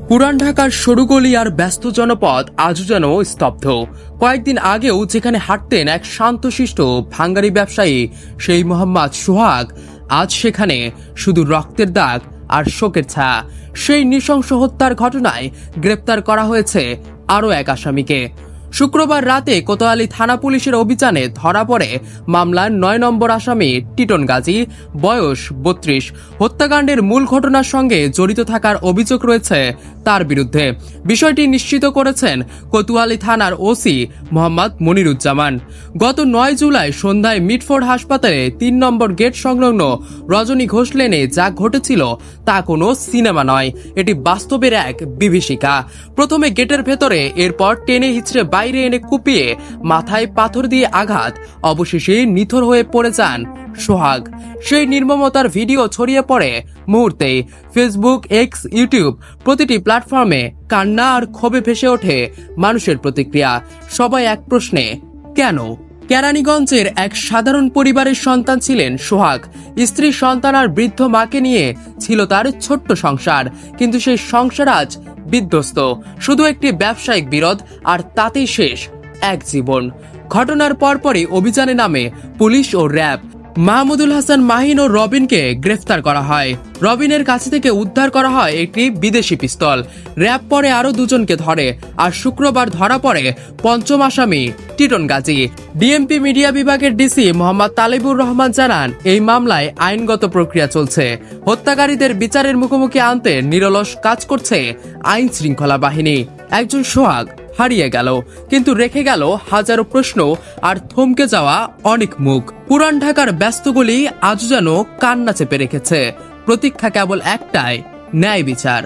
পুরান ঢাকার সরু গলি আর ব্যস্ত জনপদ আজও যেন স্তব্ধ। কয়েকদিন আগেও যেখানে হাঁটতেন এক শান্তশিষ্ট ভাঙ্গারি ব্যবসায়ী সেই মোহাম্মদ সোহাগ, আজ সেখানে শুধু রক্তের দাগ আর শোকের ছায়া। সেই নৃশংস হত্যার ঘটনায় গ্রেপ্তার করা হয়েছে আরও এক আসামিকে। শুক্রবার রাতে কোতোয়ালি থানা পুলিশের অভিযানে ধরা পড়ে মামলার ৯ নম্বর আসামি টিটন গাজী, বয়স ৩২। হত্যাকাণ্ডের মূল ঘটনার সঙ্গে জড়িত থাকার অভিযোগ রয়েছে তার বিরুদ্ধে। বিষয়টি নিশ্চিত করেছেন কোতোয়ালি থানার ওসি মোহাম্মদ মনিরুজ্জামান। গত ৯ জুলাই সন্ধ্যায় মিটফোর্ড হাসপাতালে ৩ নম্বর গেট সংলগ্ন রজনী ঘোষ লেনে যা ঘটেছিল তা কোনো সিনেমা নয়, এটি বাস্তবের এক বিভীষিকা। প্রথমে গেটের ভেতরে, এরপর টেনে হিচড়ে বাইরে এনে কুপিয়ে মাথায় পাথর দিয়ে আঘাত, অবশেষে নিথর হয়ে পড়ে যান সোহাগ। সেই নির্মমতার ভিডিও ছড়িয়ে পড়ে মুহূর্তেই ফেসবুক, এক্স, ইউটিউব প্রতিটি প্ল্যাটফর্মে। কান্না আর ক্ষোভে ভেসে ওঠে মানুষের প্রতিক্রিয়া। সবাই এক প্রশ্নে, কেন? কেরানীগঞ্জের এক সাধারণ পরিবারের সন্তান ছিলেন সোহাগ। স্ত্রী, সন্তান আর বৃদ্ধ মাকে নিয়ে ছিল তার ছোট্ট সংসার, কিন্তু সেই সংসার আজ বিধ্বস্ত। শুধু একটি ব্যবসায়িক বিরোধ, আর তাতেই শেষ এক জীবন। ঘটনার পরপরই অভিযানে নামে পুলিশ ও র্যাব। মাহমুদুল হাসান মাহিন ও রবিনকে গ্রেফতার করা হয়। রবিনের কাছে থেকে উদ্ধার করা হয় একটি বিদেশি পিস্তল। র্যাব পরে আরো দুজনকে ধরে, আর শুক্রবার ধরা পড়ে পঞ্চম আসামি টিটন গাজী। ডিএমপি মিডিয়া বিভাগের ডিসি মোহাম্মদ তালেবুর রহমান জানান, এই মামলায় আইনগত প্রক্রিয়া চলছে। হত্যাকারীদের বিচারের মুখোমুখি আনতে নিরলস কাজ করছে আইন শৃঙ্খলা বাহিনী। একজন সোহাগ হারিয়ে গেল, কিন্তু রেখে গেল হাজারো প্রশ্ন আর থমকে যাওয়া অনেক মুখ। পুরান ঢাকার ব্যস্ত গলি আজও যেন কান্না চেপে রেখেছে। প্রতীক্ষা কেবল একটাই, ন্যায় বিচার।